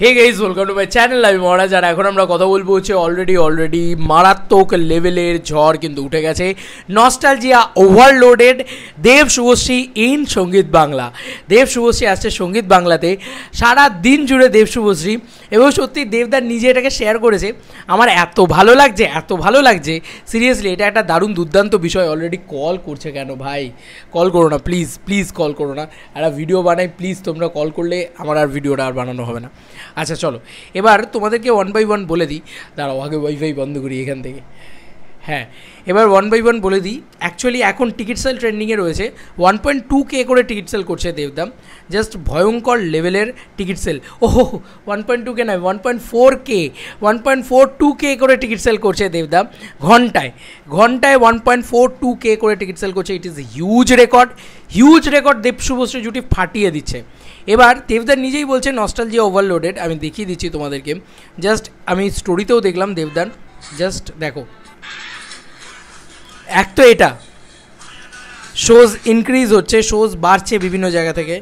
Hey guys, welcome to my channel. আমি মহারাজ, আর এখন আমরা কথা বলবো হচ্ছে অলরেডি মারাত্মক লেভেলের ঝড় কিন্তু উঠে গেছে। Nostalgia overloaded, Dev Subhashree in Sangeet Bangla. দেব শুভশ্রী আসছে সঙ্গীত বাংলাতে, সারা দিন জুড়ে দেব শুভশ্রী, এবং সত্যি দেবদার নিজে এটাকে শেয়ার করেছে। আমার এত ভালো লাগছে সিরিয়াসলি, এটা একটা দারুণ দুর্দান্ত বিষয়। অলরেডি কল করছে কেন ভাই? কল করো না প্লিজ কল করো না, একটা ভিডিও বানাই প্লিজ। তোমরা কল করলে আমার আর ভিডিওটা আর বানানো হবে না। আচ্ছা চলো, এবার তোমাদেরকে 1 by 1 বলে দিই। দাঁড়াও, আগে ওয়াইফাই বন্ধ করি এখান থেকে। হ্যাঁ, এবার 1 by 1 বলে দিই। অ্যাকচুয়ালি এখন টিকিট সেল ট্রেন্ডিংয়ে রয়েছে। 1.2K করে টিকিট সেল করছে দেবদাম, জাস্ট ভয়ঙ্কর লেভেলের টিকিট সেল। ওহো, 1.2K নয়, 1.4K, 1.42K করে টিকিট সেল করছে দেবদাম ঘন্টায় 1.42K করে টিকিট সেল করছে। It is huge record. Dev Subhashree জুটি ফাটিয়ে দিচ্ছে। এবার দেবদার নিজেই বলছে নস্টালজিয়া ওভারলোডেড। আমি দেখিয়ে দিচ্ছি তোমাদেরকে, জাস্ট আমি স্টোরিতেও দেখলাম দেবদার, জাস্ট দেখো। এক তো এটা শোজ ইনক্রিজ হচ্ছে, শোজ বাড়ছে বিভিন্ন জায়গা থেকে।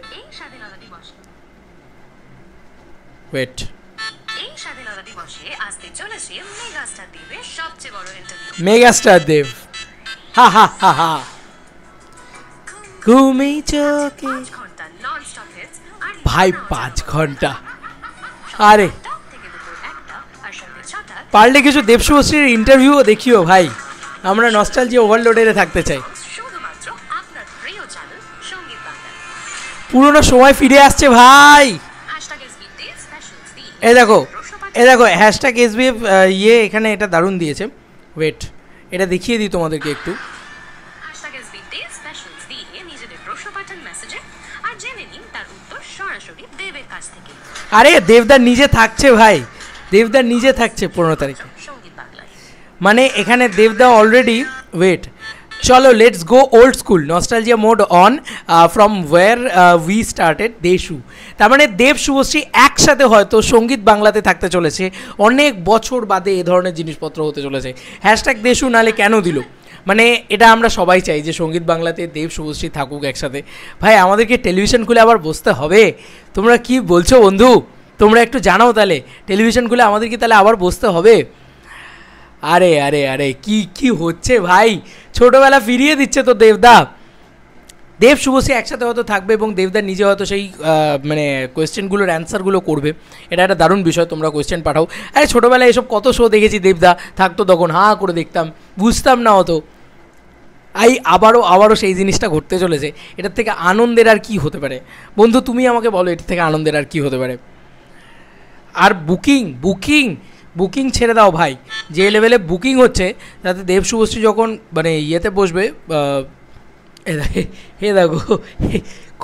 ওয়েট, মেগাস্টার দেব, হা হা হা হা, ঘুমি চোখে ভাই 5 ঘন্টা। আরে পারলে কিছু দেব শুভশ্রীর ইন্টারভিউও দেখিও ভাই, আমরা নস্টালজিয়া ওভারলোডে থাকতে চাই। পুরোনো সময় ফিরে আসছে ভাই। এ দেখো হ্যাশট্যাগ এসবিএফ এখানে এটা দারুণ দিয়েছে। ওয়েট, এটা দেখিয়ে দিই তোমাদেরকে একটু। আরে দেবদার নিজে থাকছে ভাই, দেবদার নিজে থাকছে 15 তারিখে, মানে এখানে দেবদা অলরেডি। ওয়েট, চলো let's go old school, nostalgia mode on from where we started দেশু। তার মানে দেব শুভশ্রী একসাথে হয়তো সঙ্গীত বাংলাতে থাকতে চলেছে, অনেক বছর বাদে এ ধরনের জিনিসপত্র হতে চলেছে। হ্যাশট্যাগ দেশু নালে কেন দিল? মানে এটা আমরা সবাই চাই যে সঙ্গীত বাংলাতে দেব শুভশ্রী থাকুক একসাথে। ভাই আমাদেরকে টেলিভিশন খুলে আবার বসতে হবে? তোমরা কি বলছো বন্ধু? তোমরা একটু জানাও তাহলে, টেলিভিশন খুলে আমাদের কি তাহলে আবার বসতে হবে? আরে আরে আরে কি হচ্ছে ভাই? ছোটোবেলা ফিরিয়ে দিচ্ছে তো দেবদা। দেব শুভশ্রী একসাথে হয়তো থাকবে এবং দেবদা নিজে হয়তো সেই মানে কোয়েশ্চেনগুলোর অ্যান্সারগুলো করবে। এটা একটা দারুণ বিষয়, তোমরা কোয়েশ্চেন পাঠাও। আরে ছোটোবেলায় এসব কত শো দেখেছি, দেবদা থাকতো তখন হাঁ করে দেখতাম, বুঝতাম না হতো। আবারও সেই জিনিসটা ঘটতে চলেছে। এটার থেকে আনন্দের আর কি হতে পারে বন্ধু? তুমি আমাকে বলো, এটার থেকে আনন্দের আর কি হতে পারে? আর বুকিং ছেড়ে দাও ভাই, যে লেভেলে বুকিং হচ্ছে, তাতে দেব শুভশ্রী যখন মানে ইয়েতে বসবে, দেখো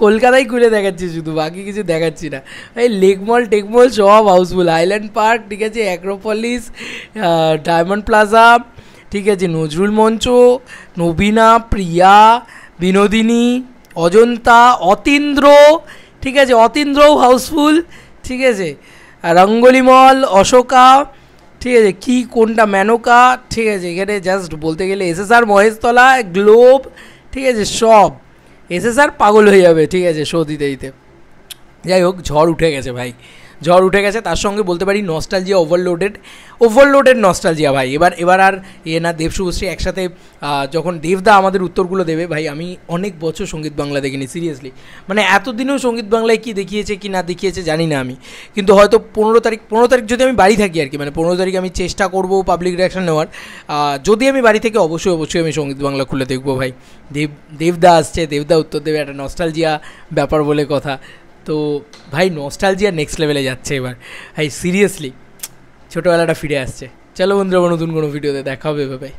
কলকাতায় ঘুরে দেখাচ্ছি শুধু, বাকি কিছু দেখাচ্ছি না। এই লেকমল টেকমল সব হাউসফুল, আইল্যান্ড পার্ক ঠিক আছে, অ্যাক্রোপলিস, ডায়মন্ড প্লাজা ঠিক আছে, নজরুল মঞ্চ, নবীনা, প্রিয়া, বিনোদিনী, অজন্তা, অতীন্দ্র ঠিক আছে, অতীন্দ্রও হাউসফুল ঠিক আছে, রঙ্গলি মল, অশোকা ঠিক আছে, কি কোনটা, মেনকা ঠিক আছে, এখানে জাস্ট বলতে গেলে SSR মহেশতলা, গ্লোব ঠিক আছে, সব SSR পাগল হয়ে যাবে ঠিক আছে শো দিতে। যাই হোক, ঝড় উঠে গেছে ভাই, ঝড় উঠে গেছে। তার সঙ্গে বলতে পারি নস্টালজিয়া ওভারলোডেড নস্টালজিয়া ভাই। এবার আর না দেব শুভশ্রী একসাথে যখন দেবদা আমাদের উত্তরগুলো দেবে ভাই। আমি অনেক বছর সঙ্গীত বাংলা দেখিনি সিরিয়াসলি, মানে এতদিনেও সঙ্গীত বাংলায় কী দেখিয়েছে কি না দেখিয়েছে জানি না আমি, কিন্তু হয়তো 15 তারিখ যদি আমি বাড়ি থাকি আর কি, মানে 15 তারিখ আমি চেষ্টা করবো পাবলিক রিঅ্যাকশন নেওয়ার। যদি আমি বাড়ি থেকে অবশ্যই আমি সঙ্গীত বাংলা খুলে দেখবো ভাই। দেবদা আসছে, দেবদা উত্তর দেবে, একটা নস্টালজিয়া ব্যাপার বলে কথা। তো ভাই নস্টালজিয়া নেক্সট লেভেলে যাচ্ছে এবার ভাই, সিরিয়াসলি ছোটোবেলাটা ফিরে আসছে। চলো বন্ধুরা, নতুন কোনো ভিডিওতে দেখা হবে ভাই।